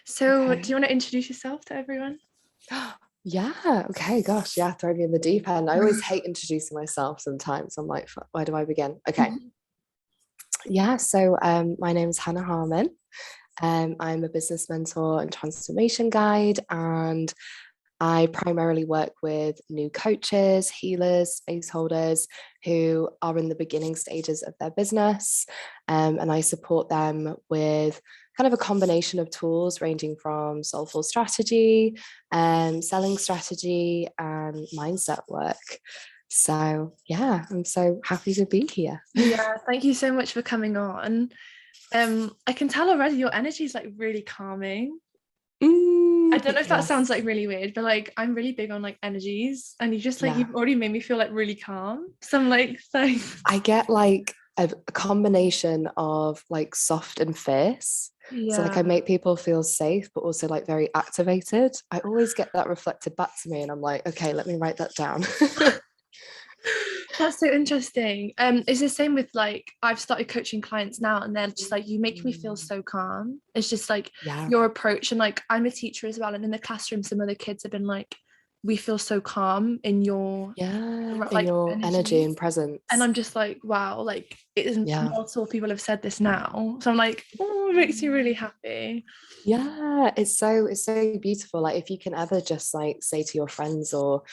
So do Okay. you want to introduce yourself to everyone? Yeah. Okay. Gosh. Yeah. Throw me in the deep end. I always hate introducing myself sometimes. I'm like, where do I begin? Okay. Yeah. So my name is Hannah Harmon. I'm a business mentor and transformation guide, and I primarily work with new coaches, healers, space holders who are in the beginning stages of their business. And I support them with kind of a combination of tools ranging from soulful strategy, selling strategy, and mindset work. So, yeah, I'm so happy to be here. Yeah, thank you so much for coming on. I can tell already your energy is like really calming. I don't know if that sounds Yes. like really weird, but like I'm really big on like energies, and you just like Yeah. you've already made me feel like really calm. So I'm like, thanks. I get like a combination of like soft and fierce. So like I Yeah. make people feel safe, but also like very activated. I always get that reflected back to me, and I'm like, okay, let me write that down. That's so interesting. It's the same with like I've started coaching clients now, and they're just like, you make me feel Mm, so calm. It's just like yeah, your approach, and like I'm a teacher as well, and in the classroom, some other kids have been like, we feel so calm in your yeah, in like your energy energy. and And presence. I'm just like, wow, like it isn't Yeah. multiple people have said this now. So I'm like, oh, it makes you really happy. Yeah, it's so beautiful. Like if you can ever just like say to your friends or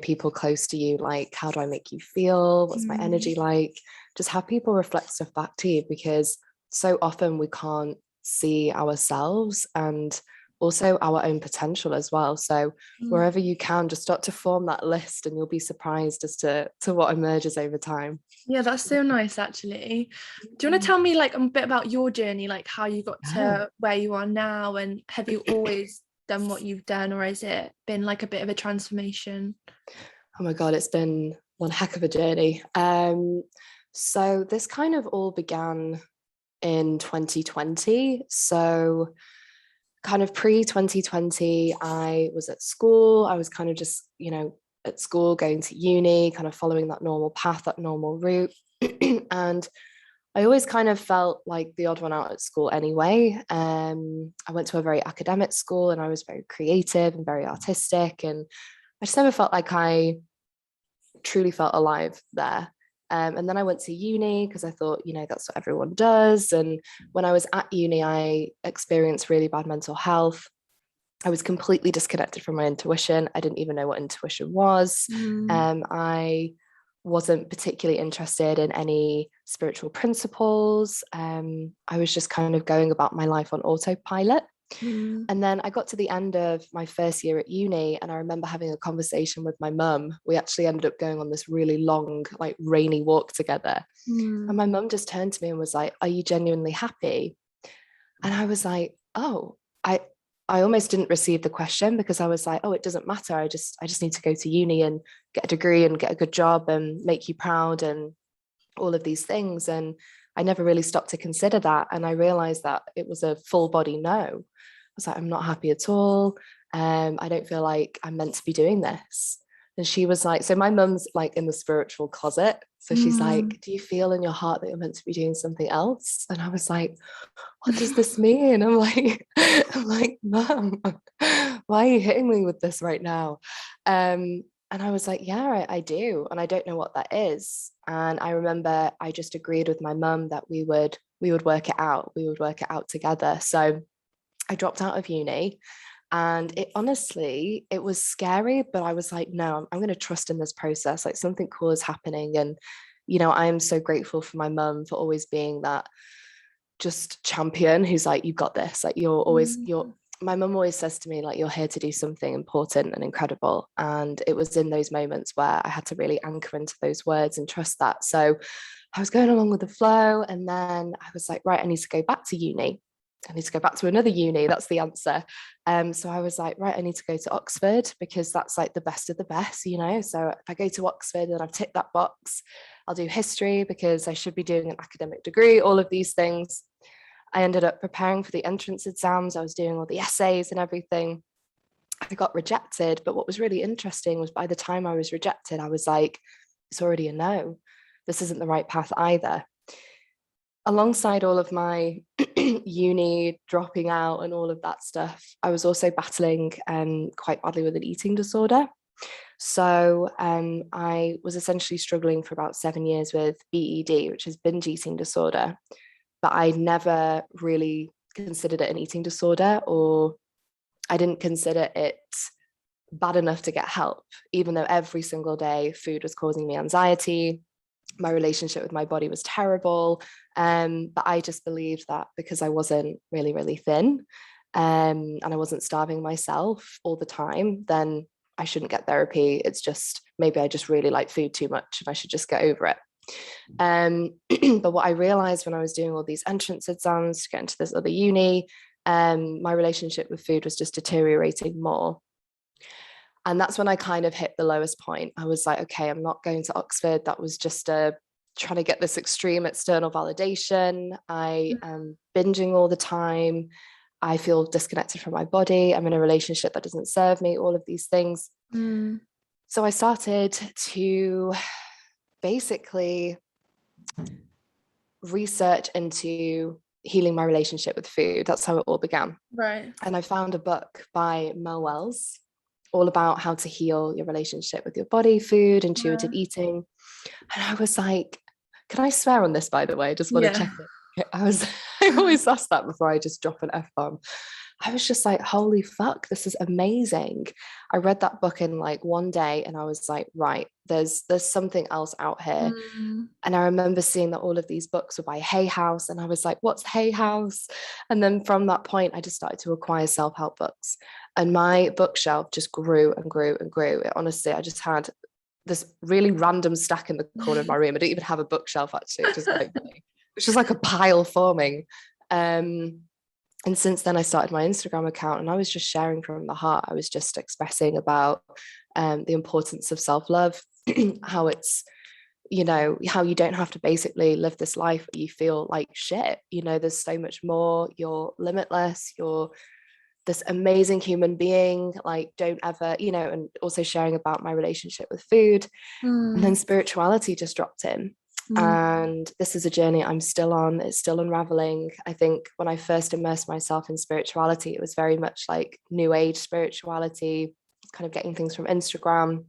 people close to you, like, how do I make you feel? What's my Mm, energy like? Just have people reflect stuff back to you, because so often we can't see ourselves and also our own potential as well. So mm. wherever you can, just start to form that list, and you'll be surprised as to what emerges over time. Yeah, that's so nice actually. Do you want to tell me like a bit about your journey, like how you got Yeah. to where you are now, and have you always done what you've done, or has it been like a bit of a transformation? Oh my God, it's been one heck of a journey. So this kind of all began in 2020. So kind of pre 2020, I was at school. I was kind of just, at school, going to uni, kind of following that normal path, that normal route. And I always kind of felt like the odd one out at school anyway. I went to a very academic school, and I was very creative and very artistic. And I just never felt like I truly felt alive there. And then I went to uni because I thought, that's what everyone does. And when I was at uni, I experienced really bad mental health. I was completely disconnected from my intuition. I didn't even know what intuition was. Mm, I wasn't particularly interested in any spiritual principles. I was just kind of going about my life on autopilot. mm, And then I got to the end of my first year at uni, and I remember having a conversation with my mum. We actually ended up going on this really long, like rainy walk together. And mm, my mum just turned to me and was like, "Are you genuinely happy?" And I was like, "Oh, I almost didn't receive the question, because I was like, oh, it doesn't matter. I just need to go to uni and get a degree and get a good job and make you proud and all of these things." And I never really stopped to consider that. And I realized that it was a full body no. I was like, I'm not happy at all. I don't feel like I'm meant to be doing this. And she was like, so my mum's like in the spiritual closet. So she's mm. like, do you feel in your heart that you're meant to be doing something else? And I was like, what does this mean? I'm like, Mum, why are you hitting me with this right now? And I was like, yeah, I do. And I don't know what that is. And I remember I just agreed with my mum that we would work it out. We would work it out together. So I dropped out of uni, and it was scary, but I was like, no, I'm going to trust in this process. Like something cool is happening. And, I am so grateful for my mum for always being that just champion who's like, you've got this. Like Mm. my mum always says to me, like, you're here to do something important and incredible. And it was in those moments where I had to really anchor into those words and trust that. So I was going along with the flow. And then I was like, right, I need to go back to uni. I need to go back to another uni. That's the answer. So I was like, right, I need to go to Oxford, because that's like the best of the best. So if I go to Oxford and I've ticked that box, I'll do history because I should be doing an academic degree, all of these things. I ended up preparing for the entrance exams. I was doing all the essays and everything. I got rejected. But what was really interesting was, by the time I was rejected, I was like, it's already a no. This isn't the right path either. Alongside all of my uni, dropping out and all of that stuff, I was also battling quite badly with an eating disorder. So I was essentially struggling for about 7 years with BED, which is binge eating disorder, but I never really considered it an eating disorder, or I didn't consider it bad enough to get help, even though every single day food was causing me anxiety. My relationship with my body was terrible. But I just believed that because I wasn't really, really thin, and I wasn't starving myself all the time, then I shouldn't get therapy. It's just maybe I just really like food too much and I should just get over it. But what I realized when I was doing all these entrance exams to get into this other uni, my relationship with food was just deteriorating more. And that's when I kind of hit the lowest point. I was like, okay, I'm not going to Oxford. That was just trying to get this extreme external validation. I am binging all the time. I feel disconnected from my body. I'm in a relationship that doesn't serve me, all of these things. So I started to basically research into healing my relationship with food. That's how it all began. Right. And I found a book by Mel Wells all about how to heal your relationship with your body, food, intuitive eating. And I was like, can I swear on this, by the way? I just want to check it. I always ask that before I just drop an F-bomb. I was just like, holy fuck, this is amazing. I read that book in like one day and I was like, right, there's something else out here. And I remember seeing that all of these books were by Hay House, and I was like, what's Hay House? And then from that point, I just started to acquire self-help books, and my bookshelf just grew and grew and grew. Honestly, I just had this really random stack in the corner of my room. I don't even have a bookshelf actually, which is quite funny. It's just like a pile forming. And since then I started my Instagram account, and I was just sharing from the heart. I was just expressing about the importance of self-love, how it's, you know, how you don't have to basically live this life where you feel like shit. You know, there's so much more. You're limitless. You're this amazing human being. Like, don't ever, you know, and also sharing about my relationship with food. And then spirituality just dropped in. And this is a journey I'm still on. It's still unraveling. I think when I first immersed myself in spirituality, it was very much like new age spirituality, kind of getting things from Instagram.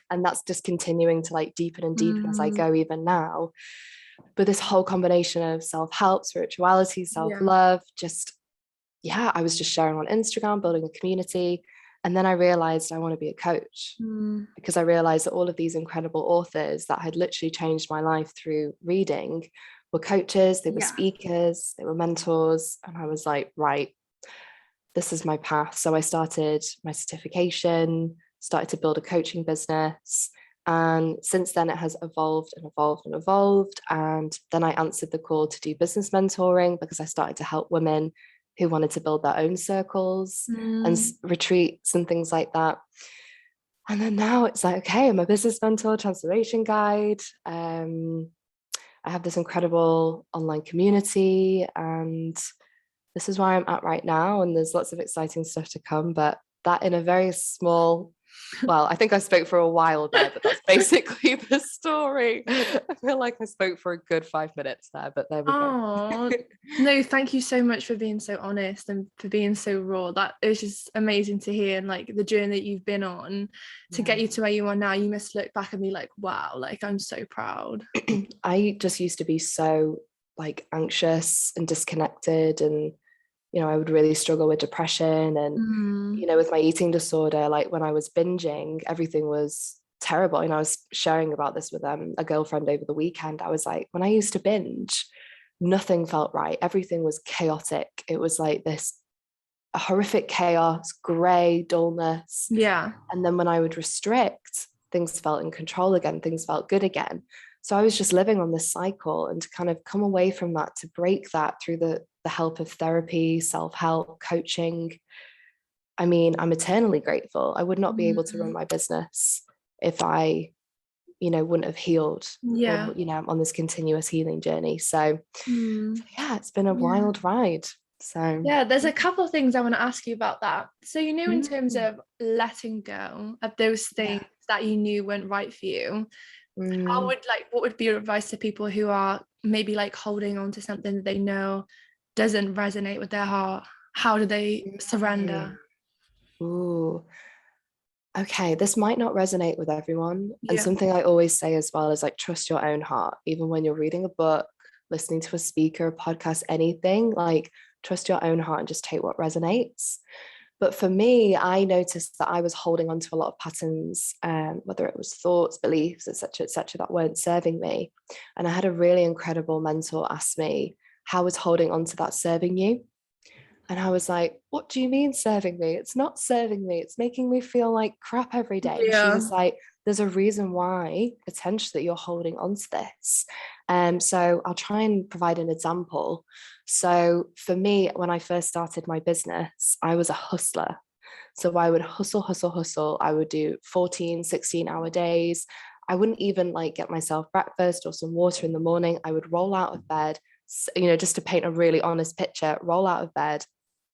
And that's just continuing to like deepen and deepen as I go even now. But this whole combination of self-help, spirituality, self-love, I was just sharing on Instagram, building a community. And then I realized I want to be a coach, because I realized that all of these incredible authors that had literally changed my life through reading were coaches, they were speakers, they were mentors. And I was like, right, this is my path. So I started my certification, started to build a coaching business. And since then it has evolved and evolved and evolved. And then I answered the call to do business mentoring, because I started to help women who wanted to build their own circles and retreats and things like that. And then now it's like, okay, I'm a business mentor, transformation guide. I have this incredible online community, and this is where I'm at right now. And there's lots of exciting stuff to come, but that in a very small, well, I think I spoke for a while there, but that's basically the story. I feel like I spoke for a good 5 minutes there, but there we go. No, thank you so much for being so honest and for being so raw. That is just amazing to hear, and like the journey that you've been on to get you to where you are now. You must look back and be like, wow, like I'm so proud. I just used to be so like anxious and disconnected, and you know, I would really struggle with depression and, you know, with my eating disorder, like when I was binging, everything was terrible. And I was sharing about this with a girlfriend over the weekend. I was like, when I used to binge, nothing felt right. Everything was chaotic. It was like this horrific chaos, gray, dullness. Yeah. And then when I would restrict, things felt in control again, things felt good again. So I was just living on this cycle, and to kind of come away from that, to break that through the help of therapy, self-help, coaching. I mean, I'm eternally grateful. I would not be able to run my business if I, you know, wouldn't have healed, or, you know, I'm on this continuous healing journey. So yeah, it's been a wild ride. So yeah, there's a couple of things I want to ask you about that. So, you know, in terms of letting go of those things that you knew weren't right for you, what would be your advice to people who are maybe like holding on to something that they know doesn't resonate with their heart, how do they Mm. surrender? Ooh. Okay, this might not resonate with everyone. And Yeah. something I always say as well is like trust your own heart. Even when you're reading a book, listening to a speaker, a podcast, anything, like trust your own heart and just take what resonates. But for me, I noticed that I was holding on to a lot of patterns, whether it was thoughts, beliefs, etc., that weren't serving me. And I had a really incredible mentor ask me, how is holding on to that serving you? And I was like, what do you mean serving me? It's not serving me. It's making me feel like crap every day. And she Yeah. was like, there's a reason why potentially you're holding on to this. So I'll try and provide an example. So for me, when I first started my business, I was a hustler. So I would hustle, hustle, hustle. I would do 14, 16-hour days. I wouldn't even like get myself breakfast or some water in the morning. I would roll out of bed, just to paint a really honest picture, roll out of bed,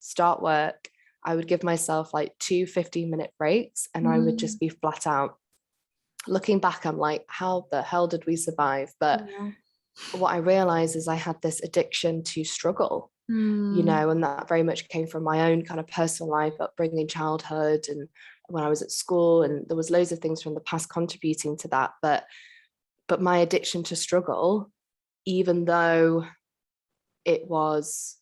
start work. I would give myself like 2 15-minute breaks and I would just be flat out. Looking back, I'm like, how the hell did we survive? But Yeah. what I realized is I had this addiction to struggle, and that very much came from my own kind of personal life, upbringing, childhood, and when I was at school. And there was loads of things from the past contributing to that. But my addiction to struggle, even though it was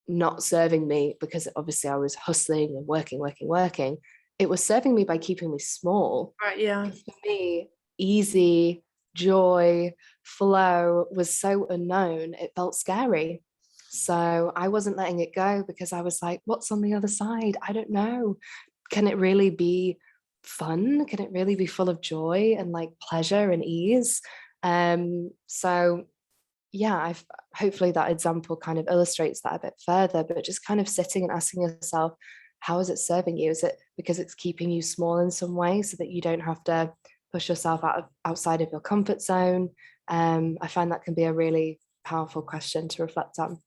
not serving me because obviously I was hustling and working, it was serving me by keeping me small. Right. Yeah. Because for me, easy, joy, flow was so unknown, it felt scary. So I wasn't letting it go because I was like, what's on the other side? I don't know. Can it really be fun? Can it really be full of joy and like pleasure and ease? So yeah, I've hopefully that example kind of illustrates that a bit further, but just kind of sitting and asking yourself, how is it serving you? Is it because it's keeping you small in some way so that you don't have to push yourself outside of your comfort zone? I find that can be a really powerful question to reflect on.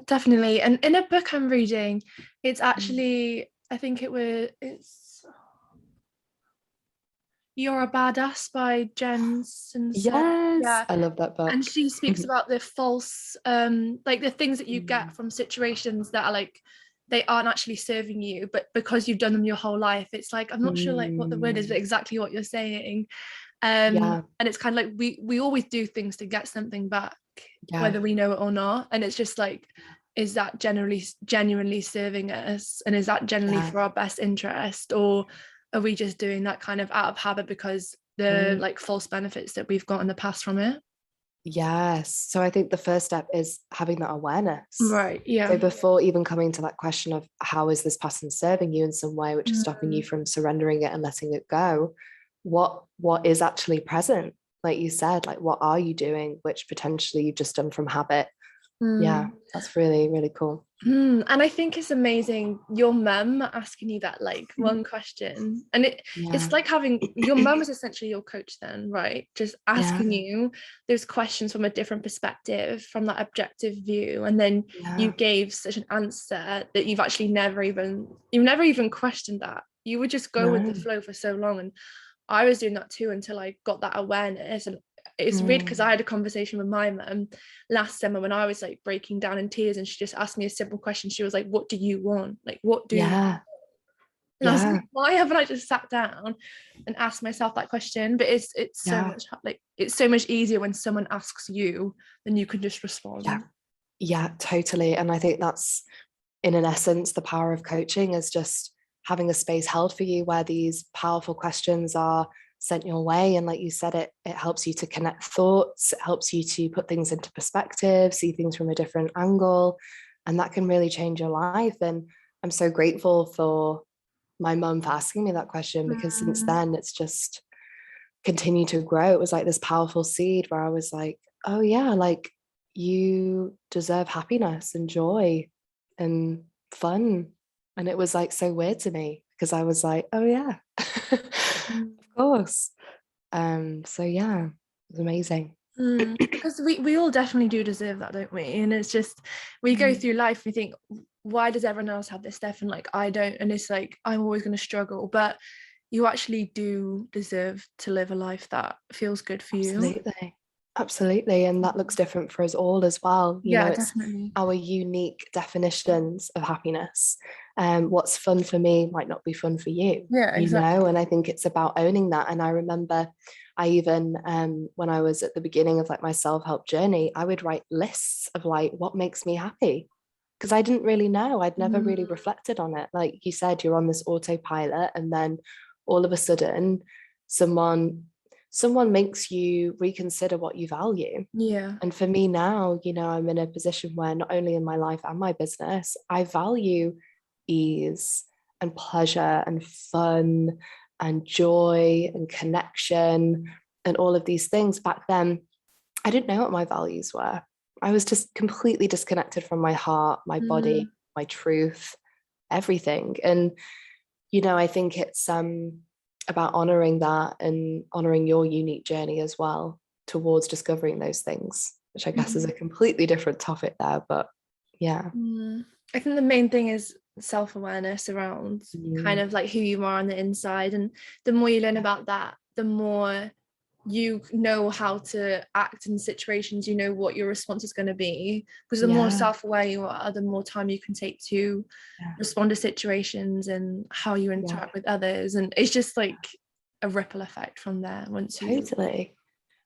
Definitely. And in a book I'm reading, it's actually, I think it's You're a Badass by Jen Sincero. Yes, Yeah. I love that And book. she speaks about the false, like the things that you get from situations that are like, they aren't actually serving you, but because you've done them your whole life, it's like, I'm not sure like what the word is, but exactly what you're saying. Yeah, And it's kind of like we always do things to get something back, yeah, whether we know it or not. And it's just like, is that genuinely serving us? And is that generally yeah. for our best interest? Or are we just doing that kind of out of habit because the Mm. like false benefits that we've got in the past from it? Yes. So I think the first step is having that awareness. Right. Yeah. So before even coming to that question of how is this pattern serving you in some way, which is stopping you from surrendering it and letting it go, what is actually present? Like you said, like what are you doing, which potentially you've just done from habit? Yeah, that's really, really cool. And I think it's amazing your mum asking you that like one question, and Yeah. it's like having your mum is essentially your coach then, right? Just Yeah. asking you those questions from a different perspective, from that objective view, and then you Yeah. gave such an answer that you've never even questioned that. You would just go with the No. flow for so long, and I was doing that too until I got that awareness. And it's weird because I Mm. had a conversation with my mum last summer when I was like breaking down in tears, and she just asked me a simple question. She was like, what do you want? Like, what do you? Yeah. And I was like, Yeah. why haven't I just sat down and asked myself that question? But it's so Yeah. much like it's so much easier when someone asks you than you can just Yeah. respond. Yeah, totally. And I think that's in an essence, the power of coaching is just having a space held for you where these powerful questions are sent your way. And like you said, it helps you to connect thoughts, it helps you to put things into perspective, see things from a different angle. And that can really change your life. And I'm so grateful for my mum for asking me that question, because since Mm. then it's just continued to grow. It was like this powerful seed where I was like, oh yeah, like you deserve happiness and joy and fun. And it was like so weird to me because I was like, oh yeah, of course. So yeah, it was amazing. Because we all definitely do deserve that, don't we? And it's just we go Mm. through life, we think, why does everyone else have this stuff and like I don't? And it's like I'm always going to struggle, but you actually do deserve to live a life that feels good for you. Absolutely. Absolutely. And that looks different for us all as well. You know, Yeah, it's definitely. our unique definitions of happiness. What's fun for me might not be fun for you, Yeah, you know, exactly. and I think it's about owning that. And I remember I even, when I was at the beginning of like my self-help journey, I would write lists of like what makes me happy. Because I didn't really know. I'd never really Mm, reflected on it. Like you said, you're on this autopilot, and then all of a sudden, someone someone makes you reconsider what you value. yeah. And for me now, you know, I'm in a position where not only in my life and my business, I value ease and pleasure and fun and joy and connection and all of these things. Back then, I didn't know what my values were. I was just completely disconnected from my heart, my body, Mm, my truth, everything. And you know, I think it's about honoring that and honoring your unique journey as well towards discovering those things, which I guess is a mhm. completely different topic there, but yeah. I think the main thing is self-awareness around kind Mm, of like who you are on the inside, and the more you learn yeah, about that, the more you know how to act in situations, you know what your response is going to be, because the more yeah, self-aware you are, the more time you can take to yeah, respond to situations and how you yeah, interact with others, and it's just like a ripple effect from there once you. totally.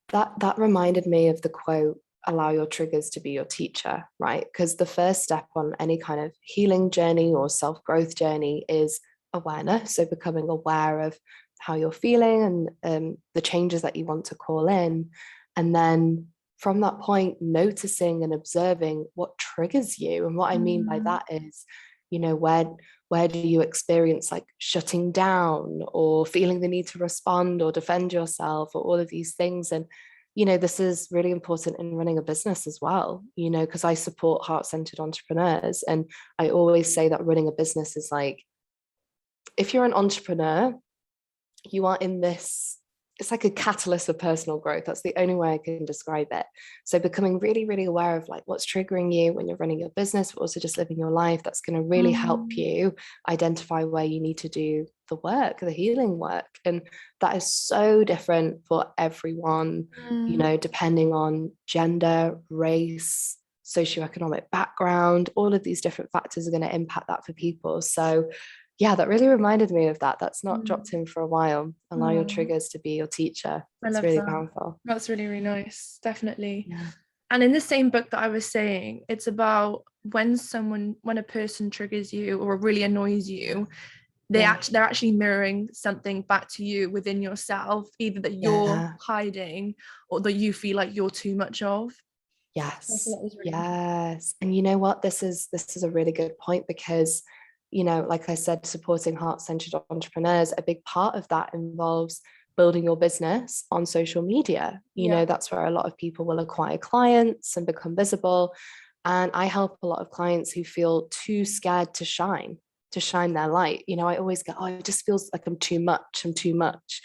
That reminded me of the quote, allow your triggers to be your teacher, right? Because the first step on any kind of healing journey or self-growth journey is awareness. So becoming aware of how you're feeling and the changes that you want to call in. And then from that point, noticing and observing what triggers you. And what I mean by Mm, that is, you know, where do you experience like shutting down or feeling the need to respond or defend yourself or all of these things? And you know, this is really important in running a business as well, you know, because I support heart-centered entrepreneurs, and I always say that running a business is like, if you're an entrepreneur, you are in this, it's like a catalyst of personal growth. That's the only way I can describe it. So becoming really, really aware of like what's triggering you when you're running your business, but also just living your life, that's going to really help mm, you identify where you need to do the work, the healing work. And that is so different for everyone, you mm. know, depending on gender, race, socioeconomic background, all of these different factors are going to impact that for people. So yeah, that really reminded me of that. That's not dropped Mm. in for a while. Allow your Oh, triggers to be your teacher. I It's love really that. powerful. That's really, really nice. Definitely. Yeah. And in the same book that I was saying, it's about when a person triggers you or really annoys you, Yeah. they're actually mirroring something back to you within yourself, either that you're Yeah. hiding or that you feel like you're too much of. I feel Yes. that was really interesting. Yes. And you know what? This is a really good point because, you know, like I said, supporting heart-centered entrepreneurs, a big part of that involves building your business on social media. You Yeah. know, that's where a lot of people will acquire clients and become visible. And I help a lot of clients who feel too scared to shine their light. You know, I always go, oh, it just feels like I'm too much. I'm too much.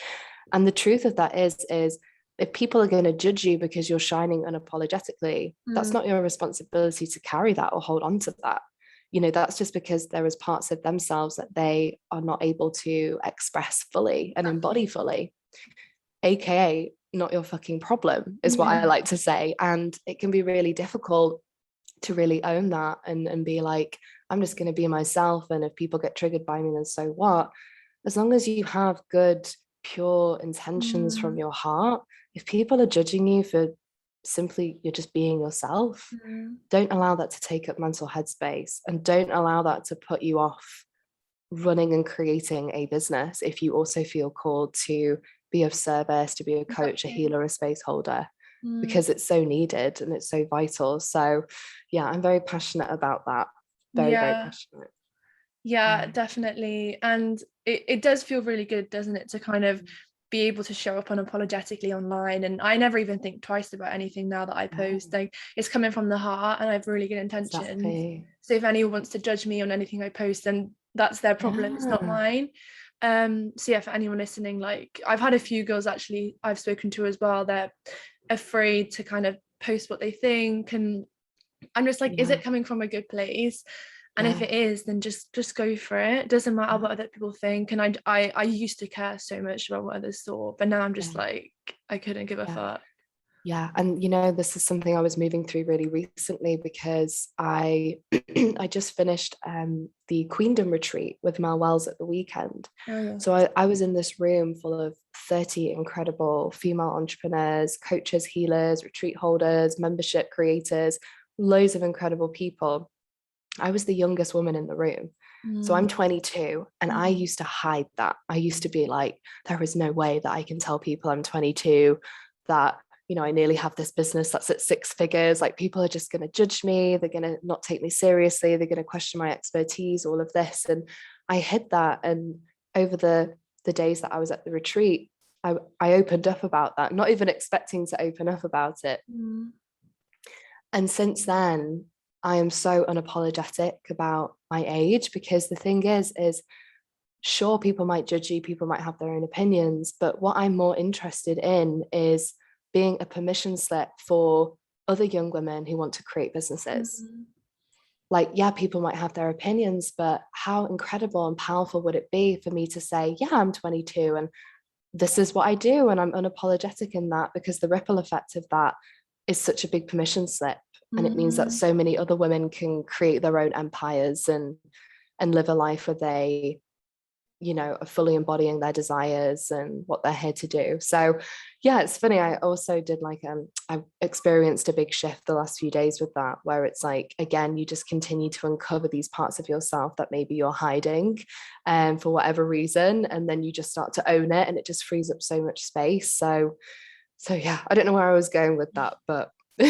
And the truth of that is if people are going to judge you because you're shining unapologetically, that's Mm, not your responsibility to carry that or hold on to that. You know, that's just because there is parts of themselves that they are not able to express fully and embody exactly. fully, aka not your fucking problem, is what I Yeah. like to say. And it can be really difficult to really own that and be like, I'm just going to be myself. And if people get triggered by me, then so what? As long as you have good, pure intentions from Mm, your heart, if people are judging you for simply you're just being yourself, mm, don't allow that to take up mental headspace and don't allow that to put you off running and creating a business if you also feel called to be of service, to be a coach, a exactly. healer, a space holder, Mm, because it's so needed and it's so vital. So, yeah, I'm very passionate about that. Very, very yeah. passionate. Yeah, Mm. definitely. And it does feel really good, doesn't it, to kind of be able to show up unapologetically online. And I never even think twice about anything now that I Yeah, post. Like it's coming from the heart and I have really good intentions. exactly. So if anyone wants to judge me on anything I post, then that's their problem. It's not Yeah. mine. So yeah, for anyone listening, like I've had a few girls actually I've spoken to as well. They're afraid to kind of post what they think, and I'm just like, is Yeah. it coming from a good place? And if Yeah. it is, then just go for it. It doesn't matter Yeah. what other people think. And I used to care so much about what others thought, but now I'm just Yeah. like, I couldn't give a Yeah. fuck. Yeah, and you know, this is something I was moving through really recently because I I just finished the Queendom retreat with Mel Wells at the weekend. Oh yeah. So I was in this room full of 30 incredible female entrepreneurs, coaches, healers, retreat holders, membership creators, loads of incredible people. I was the youngest woman in the room. So Mm. I'm 22 and I Mm. used to hide that. I used to be like, there is no way that I can tell people I'm 22, that, you know, I nearly have this business that's at 6 figures. Like people are just going to judge me. They're going to not take me seriously. They're going to question my expertise, all of this. And I hid that. And over the days that I was at the retreat, I opened up about that, not even expecting to open up about it. Mm. And since then, I am so unapologetic about my age, because the thing is sure, people might judge you, people might have their own opinions, but what I'm more interested in is being a permission slip for other young women who want to create businesses. Mm. Like, yeah, people might have their opinions, but how incredible and powerful would it be for me to say, yeah, I'm 22 and this is what I do, and I'm unapologetic in that, because the ripple effect of that is such a big permission slip. And it means that Mm. so many other women can create their own empires and live a life where they, you know, are fully embodying their desires and what they're here to do. So yeah, it's funny. I also did like I experienced a big shift the last few days with that, where it's like, again, you just continue to uncover these parts of yourself that maybe you're hiding for whatever reason, and then you just start to own it, and it just frees up so much space. So yeah, I don't know where I was going with that, but No,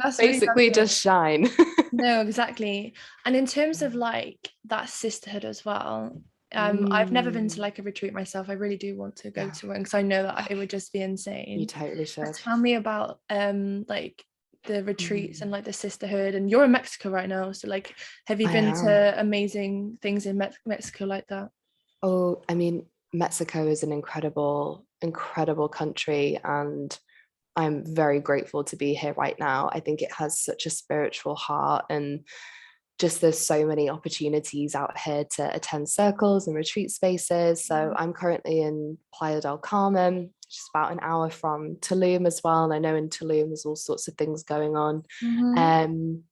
that's really basically lovely. just shine. No, exactly. And in terms of like that sisterhood as well, I've never been to Mm, like a retreat myself. I really do want to go yeah, to one because I know that oh, it would just be you insane. totally But should. tell me about like the retreats Mm, and like the sisterhood. And you're in Mexico right now, so like, have you I been am. to amazing things in Mexico like that? Oh, I mean, Mexico is an incredible, incredible country, and I'm very grateful to be here right now. I think it has such a spiritual heart, and just there's so many opportunities out here to attend circles and retreat spaces. So I'm currently in Playa del Carmen, just about an hour from Tulum as well. And I know in Tulum there's all sorts of things going on. Mm-hmm. Um,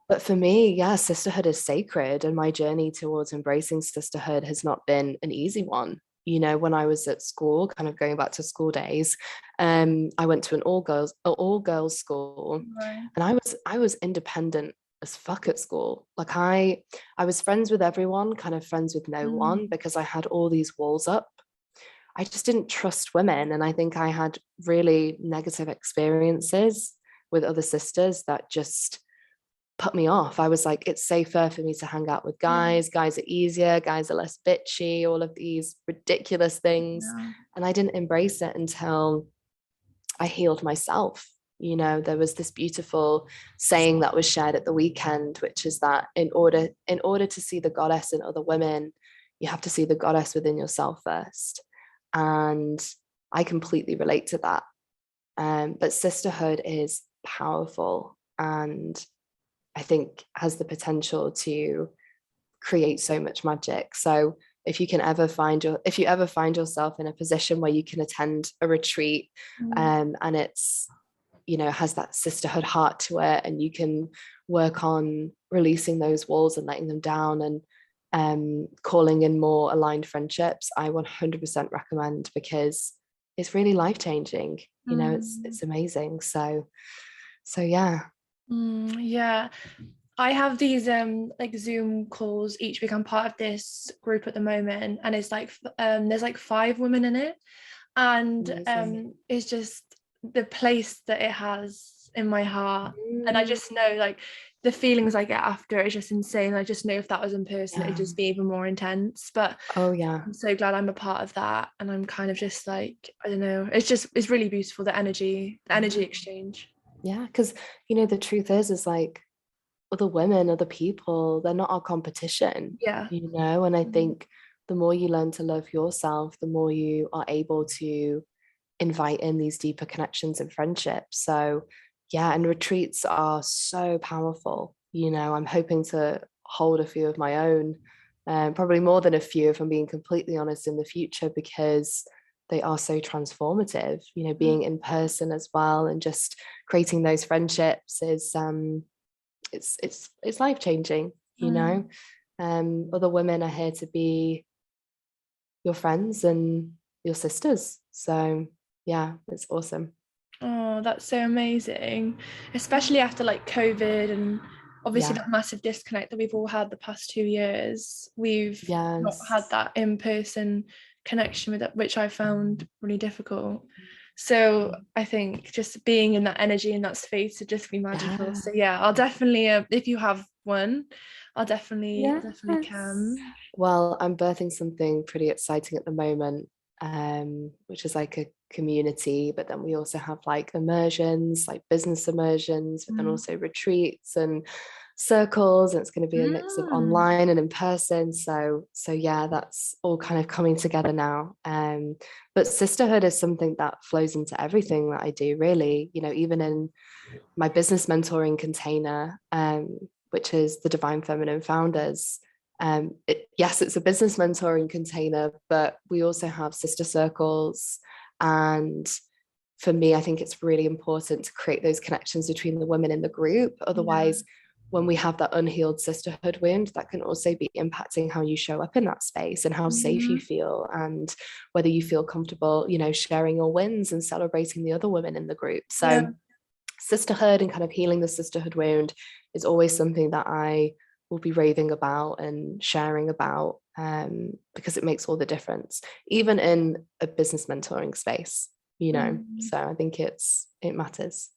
but for me, yeah, sisterhood is sacred. And my journey towards embracing sisterhood has not been an easy one. You know, when I was at school, kind of going back to school days, I went to an all girls school, Right. and I was independent as fuck at school. Like I was friends with everyone, kind of friends with no one, Mm. because I had all these walls up. I just didn't trust women, and I think I had really negative experiences with other sisters that just put me off. I was like, it's safer for me to hang out with Yeah. guys. Guys are easier, guys are less bitchy, all of these ridiculous things. Yeah. And I didn't embrace it until I healed myself. You know, there was this beautiful saying that was shared at the weekend, which is that in order to see the goddess in other women, you have to see the goddess within yourself first. And I completely relate to that. But sisterhood is powerful, and I think has the potential to create so much magic. So if you ever find yourself in a position where you can attend a retreat, Mm. and it's, you know, has that sisterhood heart to it, and you can work on releasing those walls and letting them down, and calling in more aligned friendships, I 100% recommend, because it's really life changing. You know, Mm. it's amazing. So yeah. Yeah. I have these like Zoom calls each week. I'm part of this group at the moment, and it's like there's like 5 women in it, and Amazing. it's just the place that it has in my heart. And I Mm, just know like the feelings I get after it's just insane. I just know if that was in person, it'd yeah. just be even more intense. But Oh yeah. I'm so glad I'm a part of that, and I'm kind of just like, I don't know. It's really beautiful, the energy Yeah. exchange. Yeah. Because, you know, the truth is like, other women, other people, they're not our competition, Yeah. you know? And I think the more you learn to love yourself, the more you are able to invite in these deeper connections and friendships. So yeah, and retreats are so powerful. You know, I'm hoping to hold a few of my own, probably more than a few, if I'm being completely honest, in the future, because they are so transformative. You know, being in person as well and just creating those friendships is it's life-changing, you know. Other women are here to be your friends and your sisters. So yeah, it's awesome. Oh, that's so amazing, especially after like COVID and obviously Yeah. that massive disconnect that we've all had the past 2 years. We've not Yes. had that in-person connection with it, which I found really difficult. So I think just being in that energy in that space would just be magical. Yeah. So yeah, I'll definitely if you have one, I Yes. definitely can. Well, I'm birthing something pretty exciting at the moment, which is like a community, but then we also have like immersions, like business immersions, but then also retreats and circles, and it's going to be a mix of Mm. online and in person. So yeah, that's all kind of coming together now. But sisterhood is something that flows into everything that I do, really. You know, even in my business mentoring container, which is the Divine Feminine Founders. Yes, it's a business mentoring container, but we also have sister circles. And for me, I think it's really important to create those connections between the women in the group. Otherwise, when we have that unhealed sisterhood wound, that can also be impacting how you show up in that space and how safe you feel, and whether you feel comfortable, you know, sharing your wins and celebrating the other women in the group. Yeah. So sisterhood and kind of healing the sisterhood wound is always something that I will be raving about and sharing about, because it makes all the difference, even in a business mentoring space, you know. So I think it matters.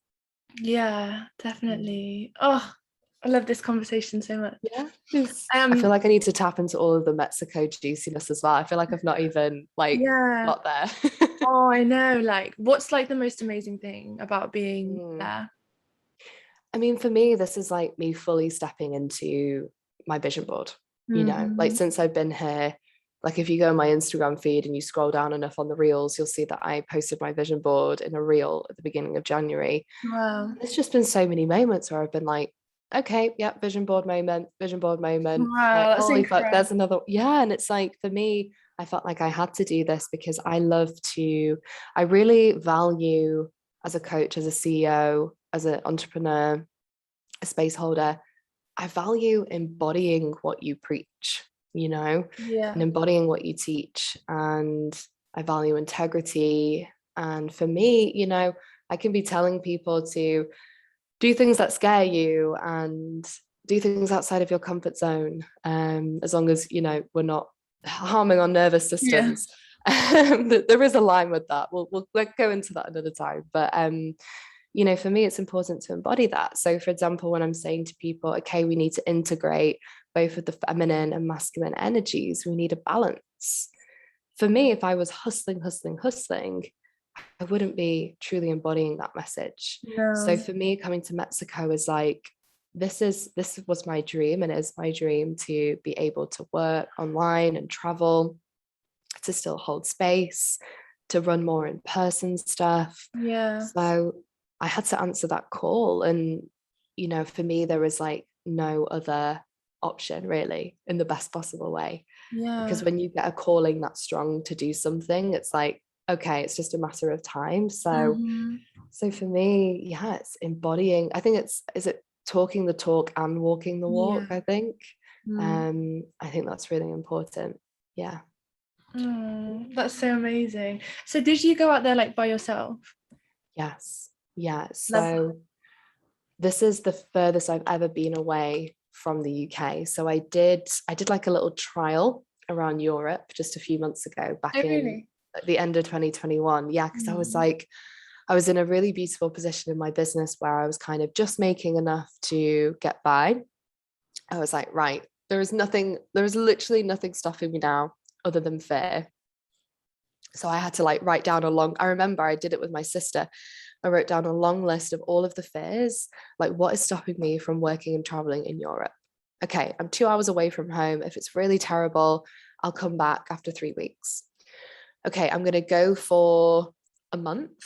Yeah, definitely. Oh, I love this conversation so much. Yeah, I feel like I need to tap into all of the Mexico juiciness as well. I feel like I've not even like Yeah. got there. Oh, I know. Like, what's like the most amazing thing about being there? I mean, for me, this is like me fully stepping into my vision board, you know, like since I've been here. Like if you go on my Instagram feed and you scroll down enough on the reels, you'll see that I posted my vision board in a reel at the beginning of January. Wow. There's just been so many moments where I've been like, okay, yeah, vision board moment, vision board moment. Wow, Like, that's holy fuck, incredible. there's another. Yeah. And it's like, for me, I felt like I had to do this because I really value, as a coach, as a CEO, as an entrepreneur, a space holder, I value embodying what you preach, you know, and Yeah. embodying what you teach. And I value integrity. And for me, you know, I can be telling people to do things that scare you and do things outside of your comfort zone, as long as, you know, we're not harming our nervous Yeah. systems. There is a line with that. We'll go into that another time. But you know, for me, it's important to embody that. So, for example, when I'm saying to people, okay, we need to integrate both of the feminine and masculine energies, we need a balance. For me, if I was hustling, I wouldn't be truly embodying that message. So No. for me, coming to Mexico is like, this was my dream, and is my dream to be able to work online and travel, to still hold space, to run more in-person stuff. Yeah. So I had to answer that call. And, you know, for me, there was like no other option really, in the best possible way. Because Yeah. when you get a calling that strong to do something, it's like, okay, it's just a matter of time. So for me, yeah, it's embodying. I think is it talking the talk and walking the walk, Yeah. I think. Mm. I think that's really important. Yeah. Oh, that's so amazing. So did you go out there like by yourself? Yes. Yeah. Love that. So this is the furthest I've ever been away from the UK. So I did like a little trial around Europe just a few months ago, Oh, back in really? at the end of 2021. Yeah, because Mm. I was in a really beautiful position in my business where I was kind of just making enough to get by. I was like, right, there is literally nothing stopping me now other than fear. So I had to like write down I remember I did it with my sister. I wrote down a long list of all of the fears, like what is stopping me from working and traveling in Europe. Okay, I'm 2 hours away from home. If it's really terrible, I'll come back after 3 weeks. Okay, I'm going to go for a month.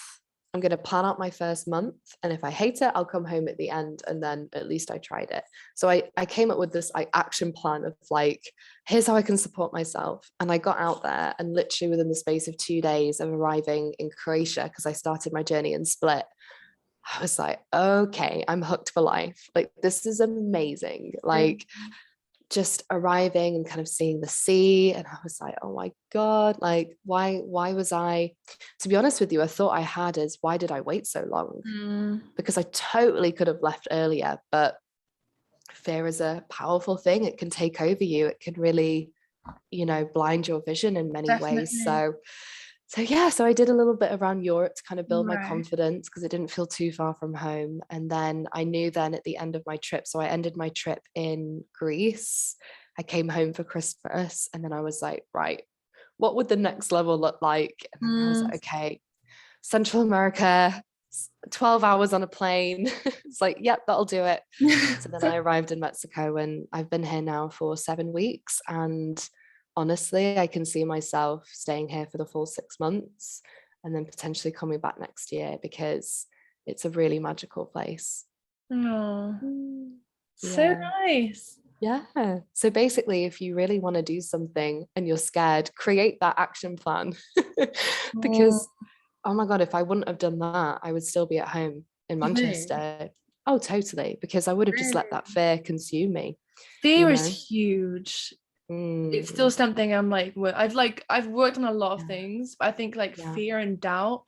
I'm going to plan out my first month. And if I hate it, I'll come home at the end. And then at least I tried it. So I came up with this action plan of like, here's how I can support myself. And I got out there, and literally within the space of 2 days of arriving in Croatia, because I started my journey in Split, I was like, okay, I'm hooked for life. Like, this is amazing. Like, just arriving and kind of seeing the sea, and I was like, oh my god, like why was I, to be honest with you, I thought I had is, why did I wait so long? Because I totally could have left earlier, but fear is a powerful thing. It can take over you. It can really, blind your vision in many ways. So yeah, so I did a little bit around Europe to kind of build my confidence, because it didn't feel too far from home. And then I knew then at the end of my trip, so I ended my trip in Greece. I came home for Christmas, and then I was like, right, what would the next level look like? And then I was like, okay, Central America, 12 hours on a plane. It's like, yep, that'll do it. So then I arrived in Mexico, and I've been here now for 7 weeks. And honestly, I can see myself staying here for the full 6 months and then potentially coming back next year, because it's a really magical place. Oh, so nice. Yeah. So basically, if you really want to do something and you're scared, create that action plan. Because, oh my God, if I wouldn't have done that, I would still be at home in Manchester. Oh, totally. Because I would have just let that fear consume me. Fear is huge. It's still something I'm like, I've worked on a lot of things, but I think like fear and doubt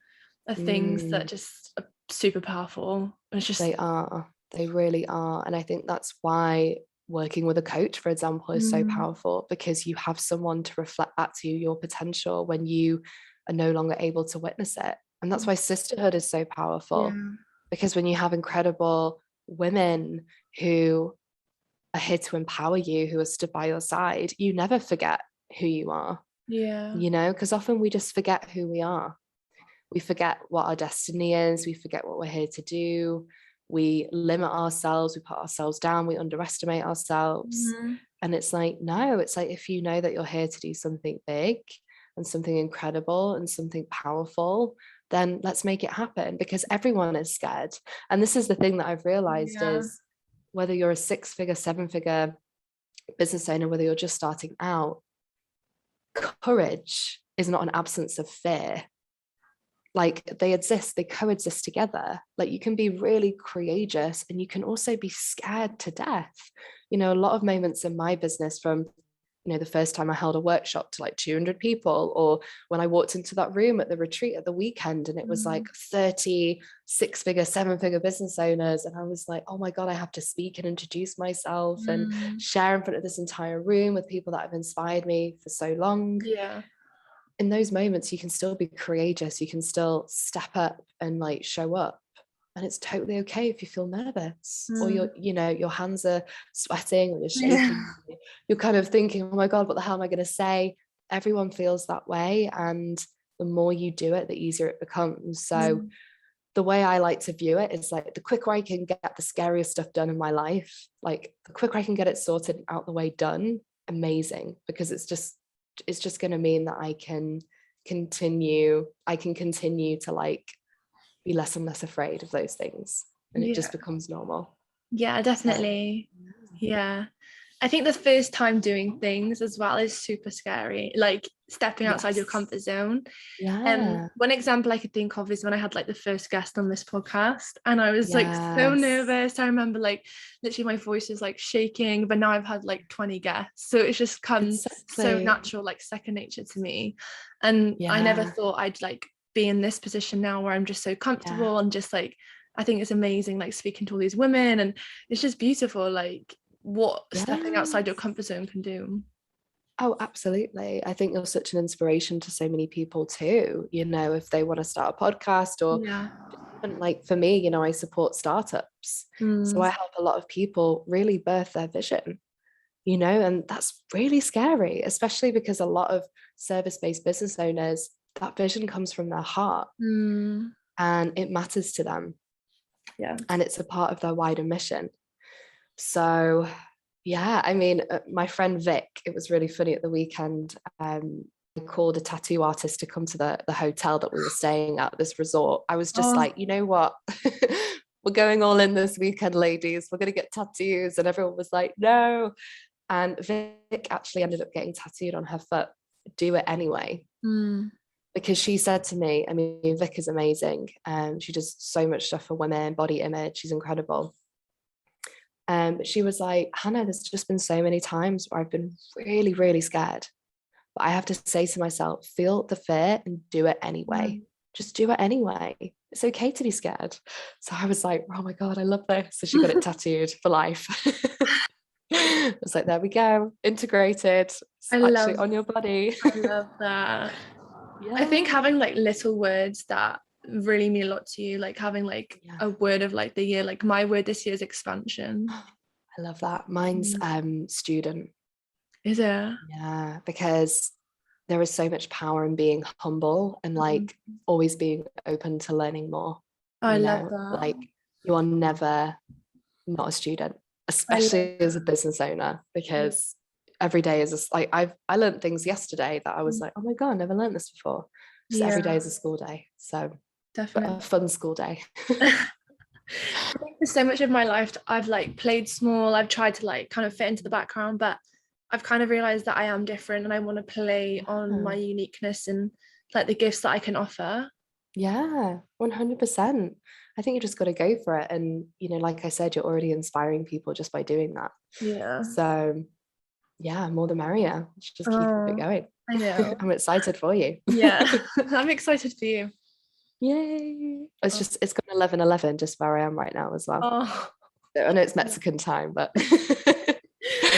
are things that just are super powerful. It's just, they really are. And I think that's why working with a coach, for example, is so powerful, because you have someone to reflect back to you your potential when you are no longer able to witness it. And that's why sisterhood is so powerful, because when you have incredible women who are here to empower you, who are stood by your side, you never forget who you are. Because often we just forget who we are. We forget what our destiny is. We forget what we're here to do. We limit ourselves. We put ourselves down. We underestimate ourselves. And it's like, no, it's like, if you know that you're here to do something big and something incredible and something powerful, then let's make it happen, because everyone is scared. And this is the thing that I've realized is, whether you're a 6-figure, 7-figure business owner, whether you're just starting out, courage is not an absence of fear. Like, they exist, they coexist together. Like, you can be really courageous and you can also be scared to death. A lot of moments in my business, from the first time I held a workshop to like 200 people, or when I walked into that room at the retreat at the weekend and it was like 30 6-figure, 7-figure business owners. And I was like, oh my God, I have to speak and introduce myself and share in front of this entire room with people that have inspired me for so long. In those moments, you can still be courageous. You can still step up and like show up. And it's totally okay if you feel nervous, or your hands are sweating, or you're shaking. You're kind of thinking, oh my God, what the hell am I going to say? Everyone feels that way. And the more you do it, the easier it becomes. So the way I like to view it is like, the quicker I can get the scariest stuff done in my life, like the quicker I can get it sorted out the way done, amazing, because it's just going to mean that I can continue to like be less and less afraid of those things, and it just becomes normal. Definitely. I think the first time doing things as well is super scary, like stepping outside your comfort zone. One example I could think of is when I had like the first guest on this podcast, and I was like so nervous. I remember like literally my voice was like shaking, but now I've had like 20 guests, so it's just comes so natural, like second nature to me. And I never thought I'd like be in this position now where I'm just so comfortable and just like, I think it's amazing, like speaking to all these women, and it's just beautiful, like what stepping outside your comfort zone can do. Oh, absolutely. I think you're such an inspiration to so many people too, if they want to start a podcast, or even like for me, I support startups. So I help a lot of people really birth their vision, and that's really scary, especially because a lot of service-based business owners, that vision comes from their heart and it matters to them. And it's a part of their wider mission. So I mean, my friend Vic, it was really funny at the weekend. called a tattoo artist to come to the hotel that we were staying at, this resort. I was just Oh, like, you know what? We're going all in this weekend, ladies. We're going to get tattoos. And everyone was like, no. And Vic actually ended up getting tattooed on her foot. Do it anyway. Because she said to me, I mean, Vic is amazing. She does so much stuff for women, body image. She's incredible. But she was like, Hannah, there's just been so many times where I've been really, really scared. But I have to say to myself, feel the fear and do it anyway. Just do it anyway. It's okay to be scared. So I was like, oh my God, I love this. So she got it tattooed for life. I was like, there we go, integrated. It's actually on your body. I love that. Yeah. I think having like little words that really mean a lot to you, like having like a word of like the year, like my word this year is expansion. I love that. Mine's student. Is it? Yeah, because there is so much power in being humble and like always being open to learning more. I love that. Like you are never not a student, especially as a business owner, because every day is just like I learned things yesterday that I was like, oh my God, I never learned this before. Just every day is a school day. So definitely a fun school day. I think for so much of my life I've like played small. I've tried to like kind of fit into the background, but I've kind of realized that I am different and I want to play on my uniqueness and like the gifts that I can offer. Yeah, 100%. I think you just got to go for it. And, you know, like I said, you're already inspiring people just by doing that. Yeah. So, yeah, more the merrier. Just keep it going. I know. I'm excited for you. Yeah, I'm excited for you. Yay. It's got 11:11 just where I am right now as well. I know it's Mexican time, but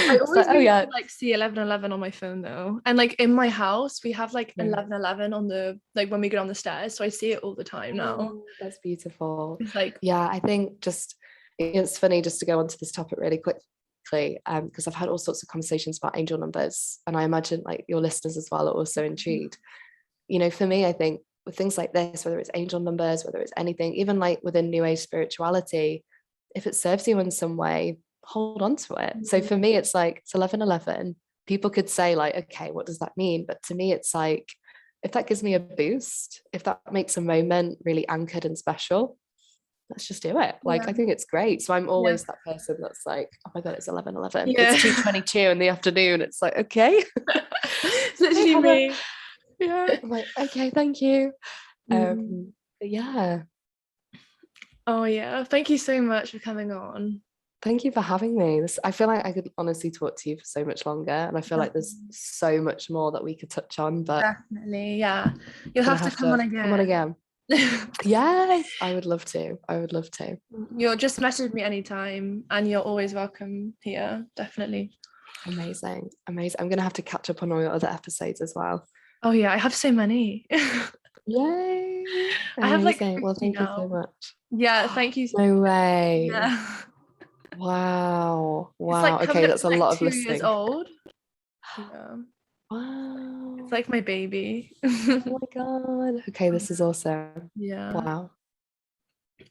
I always like see 11:11 on my phone though, and like in my house we have like 11:11 on the like when we go down the stairs, so I see it all the time now. That's beautiful. It's like I think just it's funny just to go onto this topic really quickly because I've had all sorts of conversations about angel numbers, and I imagine like your listeners as well are also intrigued. You know, for me, I think with things like this, whether it's angel numbers, whether it's anything, even like within New Age spirituality, if it serves you in some way, hold on to it. So for me, it's like it's 11:11. People could say like, okay, what does that mean? But to me, it's like if that gives me a boost, if that makes a moment really anchored and special, let's just do it. Like I think it's great. So I'm always that person that's like, oh my God, it's 11:11. It's 2:22 in the afternoon. It's like, okay. It's literally me. I'm like, okay, thank you. Yeah. Oh yeah, thank you so much for coming on. Thank you for having me. I feel like I could honestly talk to you for so much longer, and I feel like there's so much more that we could touch on. But definitely, yeah, you'll have to come on again. Come on again. Yes, I would love to. You'll just message me anytime, and you're always welcome here. Definitely. Amazing. I'm gonna have to catch up on all your other episodes as well. Oh yeah, I have so many. Yay! Amazing. I have like well, thank you so much. Yeah, thank you. No way. Yeah. Wow. It's like okay, that's a lot of 2 listening. years old. Yeah. Wow. It's like my baby. Oh my God. Okay, this is awesome. Yeah. Wow.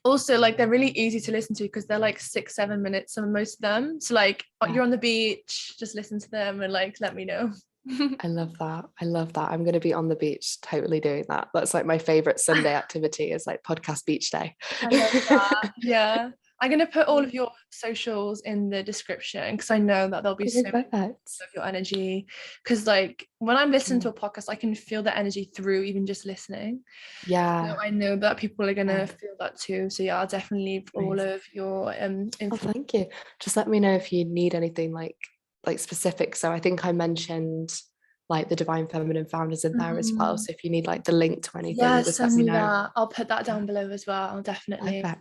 Also, like they're really easy to listen to because they're like 6-7 minutes on most of them. So like you're on the beach, just listen to them and like let me know. I love that. I'm going to be on the beach totally doing that. That's like my favorite Sunday activity is like podcast beach day. I love that. Yeah. I'm going to put all of your socials in the description because I know that there'll be so much of your energy. Because like when I'm listening to a podcast, I can feel the energy through even just listening. Yeah. So I know that people are going to feel that too. So yeah, I'll definitely leave all of your info. Oh, thank you. Just let me know if you need anything like specific. So I think I mentioned like the Divine Feminine founders in there as well. So if you need like the link to anything, just let me know. That. I'll put that down below as well. Definitely. Perfect.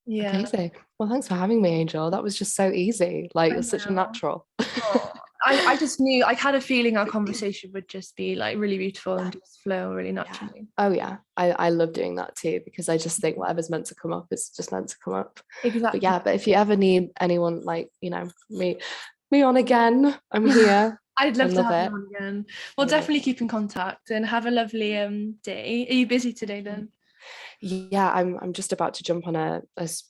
Yeah. Amazing. Well, thanks for having me, Angel. That was just so easy. Like it's such a natural. I just knew, I had a feeling our conversation would just be like really beautiful and just flow really naturally. Oh yeah, I love doing that too because I just think whatever's meant to come up is just meant to come up. Exactly. But if you ever need anyone like, you know, me on again, I'm here. I'd love to have you on again. We'll definitely keep in contact and have a lovely day. Are you busy today then? Yeah, I'm just about to jump on a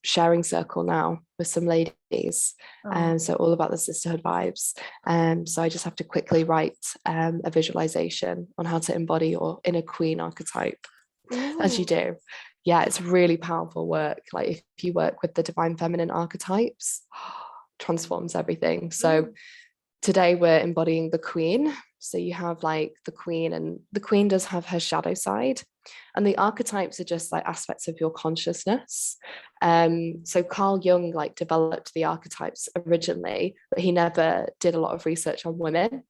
sharing circle now with some ladies. Oh, So all about the sisterhood vibes. So I just have to quickly write a visualization on how to embody your inner queen archetype, as you ooh, do. Yeah, it's really powerful work. Like if you work with the divine feminine archetypes, transforms everything. So ooh, today we're embodying the queen. So you have like the queen, and the queen does have her shadow side, and the archetypes are just like aspects of your consciousness. So Carl Jung like developed the archetypes originally, but he never did a lot of research on women.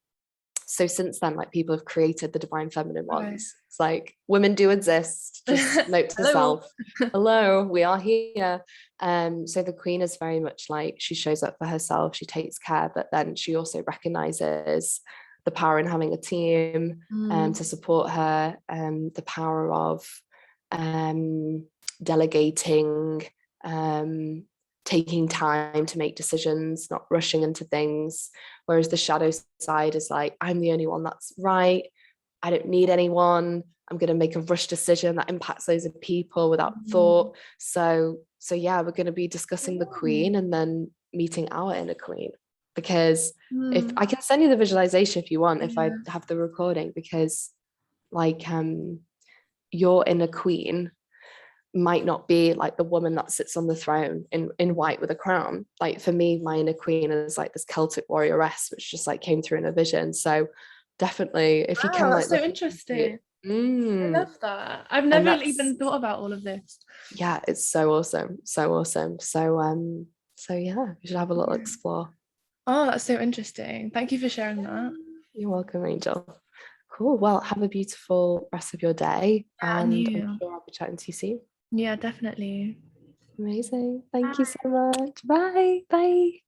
So since then, like people have created the divine feminine right. ones. It's like women do exist. Just note to Hello. self, hello, we are here. So the queen is very much like she shows up for herself, she takes care, but then she also recognizes the power in having a team to Mm, support her, the power of delegating, um, taking time to make decisions, not rushing into things. Whereas the shadow side is like, I'm the only one that's right. I don't need anyone. I'm going to make a rush decision that impacts loads of people without mm, thought. So yeah, we're going to be discussing the ooh, queen and then meeting our inner queen. Because if mm, I can send you the visualization if you want, if I yeah. have the recording, because like your inner queen might not be like the woman that sits on the throne in white with a crown. Like for me, my inner queen is like this Celtic warrioress, which just like came through in a vision. So definitely, if you Wow, can that's like so look into it. interesting. I love that. I've And never that's, even thought about all of this. yeah, it's so awesome, so awesome. So yeah, you should have a little Yeah. explore. Oh, that's so interesting. Thank you for sharing that. You're welcome, Angel. Cool. Well, have a beautiful rest of your day, Yeah, and and I'm you. sure I'll be chatting to you soon. Yeah, definitely. Amazing. Thank you so much. Bye. Bye.